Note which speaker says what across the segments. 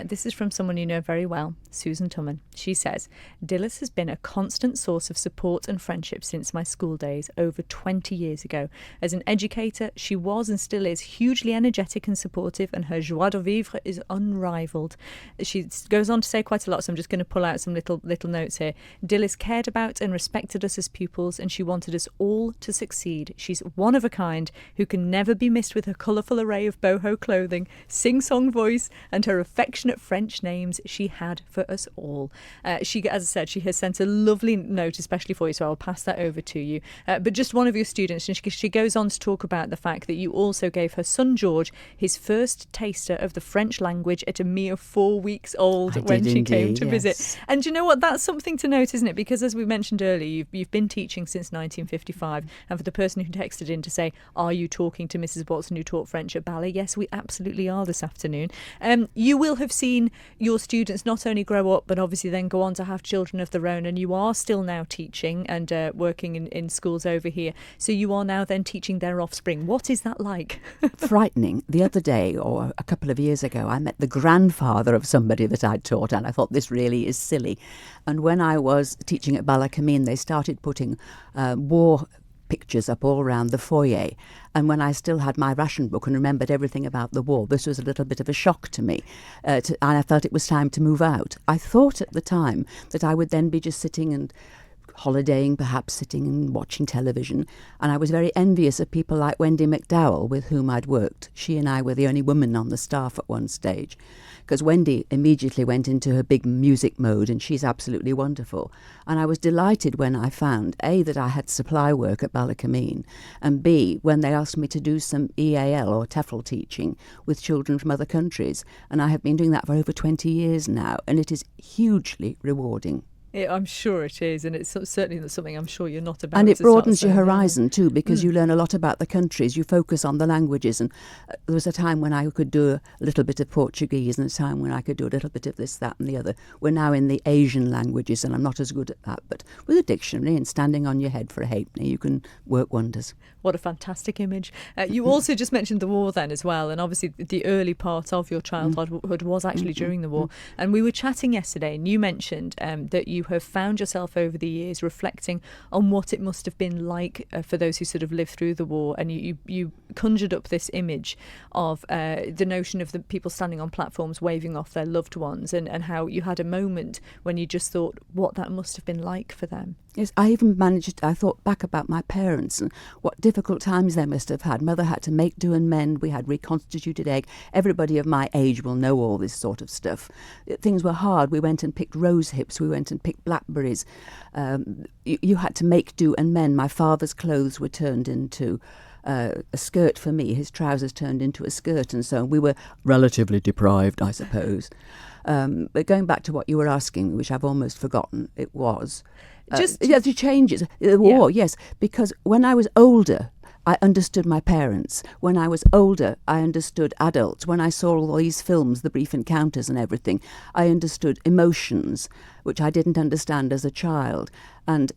Speaker 1: This is from someone you know very well, Susan Tumman. She says, Dylis has been a constant source of support and friendship since my school days over 20 years ago. As an educator, she was and still is hugely energetic and supportive, and her joie de vivre is unrivaled. She goes on to say quite a lot, so I'm just going to pull out some little notes here. Dylis cared about and respected us as pupils, and she wanted us all to succeed. She's one of a kind who can never be missed with her colourful array of boho clothing, sing-song voice, and her affectionate French names she had for us all. She, as I said, she has sent a lovely note especially for you, so I'll pass that over to you. But just one of your students, and she goes on to talk about the fact that you also gave her son George his first taster of the French language at a mere 4 weeks old when she came to visit. And you know what? That's something to note, isn't it? Because as we mentioned earlier, you've been teaching since 1955. And for the person who texted in to say, are you talking to Mrs. Watson who taught French at Ballet? Yes, we absolutely are this afternoon. You will have seen your students not only grow up, but obviously then go on to have children of their own. And you are still now teaching and working in schools over here. So you are now then teaching their offspring. What is that like?
Speaker 2: Frightening. The other day, or a couple of years ago, I met the grandfather of somebody that I'd taught, and I thought, this really is silly. And when I was teaching at Ballakermeen, they started putting war pictures up all around the foyer. And when I still had my ration book and remembered everything about the war, this was a little bit of a shock to me. And I felt it was time to move out. I thought at the time that I would then be just sitting and holidaying, perhaps sitting and watching television. And I was very envious of people like Wendy McDowell, with whom I'd worked. She and I were the only women on the staff at one stage, because Wendy immediately went into her big music mode, and she's absolutely wonderful. And I was delighted when I found, A, that I had supply work at Ballakermeen, and B, when they asked me to do some EAL or TEFL teaching with children from other countries. And I have been doing that for over 20 years now, and it is hugely rewarding.
Speaker 1: Yeah, I'm sure it is, and it's certainly something I'm sure you're not about.
Speaker 2: And it broadens your horizon too, because you learn a lot about the countries. You focus on the languages, and there was a time when I could do a little bit of Portuguese, and a time when I could do a little bit of this, that, and the other. We're now in the Asian languages, and I'm not as good at that. But with a dictionary and standing on your head for a halfpenny, you can work wonders.
Speaker 1: What a fantastic image. You also just mentioned the war then as well, and obviously the early part of your childhood was actually during the war. And we were chatting yesterday, and you mentioned that you have found yourself over the years reflecting on what it must have been like for those who sort of lived through the war, and you conjured up this image of the notion of the people standing on platforms waving off their loved ones, and how you had a moment when you just thought what that must have been like for them.
Speaker 2: Yes, I even I thought back about my parents and what difficult times they must have had. Mother had to make do and mend. We had reconstituted egg. Everybody of my age will know all this sort of stuff. Things were hard. We went and picked rose hips. We went and picked blackberries. You had to make do and mend. My father's clothes were turned into a skirt for me. His trousers turned into a skirt, and so on. We were relatively deprived, I suppose. But going back to what you were asking, which I've almost forgotten, it was the changes, the war. Yes, because when I was older, I understood my parents. When I was older, I understood adults. When I saw all these films, The Brief Encounters and everything, I understood emotions, which I didn't understand as a child. And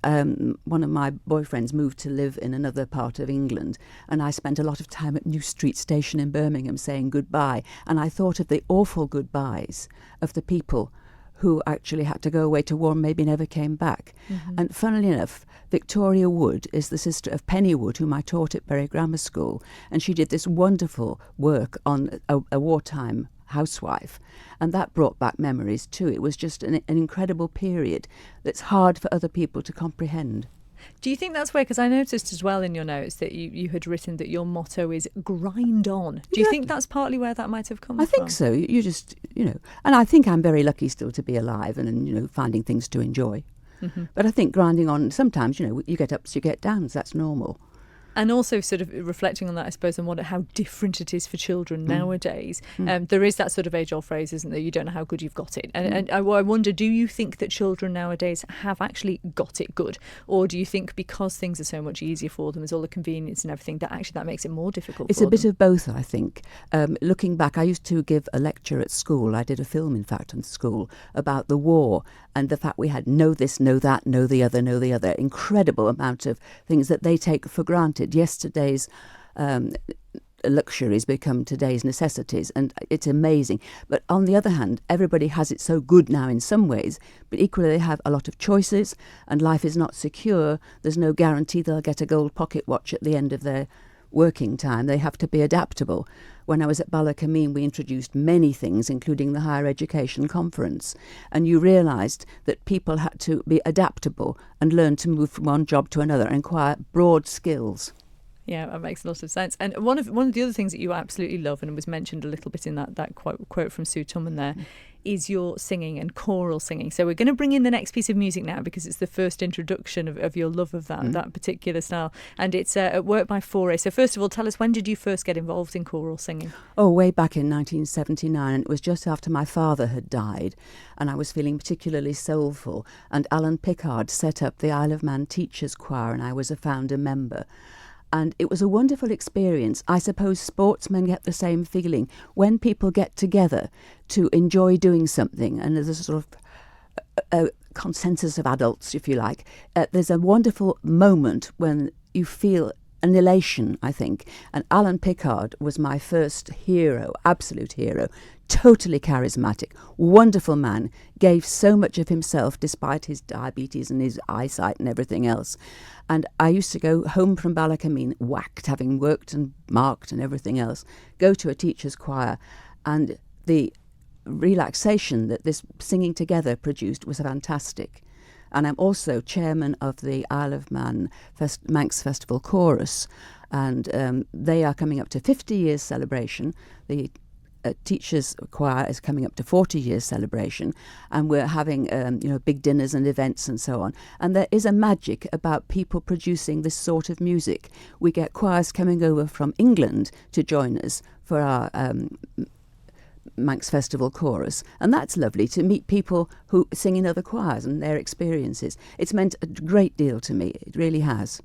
Speaker 2: one of my boyfriends moved to live in another part of England, and I spent a lot of time at New Street Station in Birmingham saying goodbye. And I thought of the awful goodbyes of the people who actually had to go away to war and maybe never came back. And funnily enough, Victoria Wood is the sister of Penny Wood, whom I taught at Bury Grammar School, and she did this wonderful work on a wartime housewife, and that brought back memories too. It was just an incredible period that's hard for other people to comprehend.
Speaker 1: Do you think that's where, because I noticed as well in your notes that you had written that your motto is grind on. Do you think that's partly where that might have come from?
Speaker 2: I think so. You just, and I think I'm very lucky still to be alive and finding things to enjoy. But I think grinding on, sometimes, you get ups, you get downs, that's normal.
Speaker 1: And also sort of reflecting on that, I suppose, and how different it is for children nowadays. There is that sort of age-old phrase, isn't there? You don't know how good you've got it. And I wonder, do you think that children nowadays have actually got it good? Or do you think because things are so much easier for them, there's all the convenience and everything, that actually that makes it more difficult
Speaker 2: for them? It's a bit of both, I think. Looking back, I used to give a lecture at school. I did a film, in fact, in school about the war and the fact we had know this, know that, know the other, know the other. Incredible amount of things that they take for granted. Yesterday's luxuries become today's necessities, and it's amazing. But on the other hand, everybody has it so good now in some ways, but equally they have a lot of choices, and life is not secure. There's no guarantee they'll get a gold pocket watch at the end of their working time. They have to be adaptable. When I was at Ballakermeen, we introduced many things, including the Higher Education Conference, and you realised that people had to be adaptable and learn to move from one job to another and acquire broad skills.
Speaker 1: Yeah, that makes a lot of sense. And one of the other things that you absolutely love, and was mentioned a little bit in that quote from Sue Tumman there, is your singing and choral singing. So we're going to bring in the next piece of music now, because it's the first introduction of your love of that particular style. And it's at Work by 4A. So first of all, tell us, when did you first get involved in choral singing?
Speaker 2: Oh, way back in 1979. It was just after my father had died, and I was feeling particularly soulful. And Alan Pickard set up the Isle of Man Teachers Choir, and I was a founder member. And it was a wonderful experience. I suppose sportsmen get the same feeling when people get together to enjoy doing something, and there's a sort of a consensus of adults, if you like. There's a wonderful moment when you feel an elation, I think. And Alan Pickard was my first hero, absolute hero, totally charismatic, wonderful man, gave so much of himself despite his diabetes and his eyesight and everything else. And I used to go home from Ballakermeen whacked, having worked and marked and everything else, go to a teacher's choir, and the relaxation that this singing together produced was fantastic. And I'm also chairman of the Isle of Man Manx Festival Chorus, and they are coming up to 50 years celebration. The teachers choir is coming up to 40 years celebration, and we're having big dinners and events and so on. And there is a magic about people producing this sort of music. We get choirs coming over from England to join us for our Manx Festival Chorus, and that's lovely to meet people who sing in other choirs and their experiences. It's meant a great deal to me, it really has.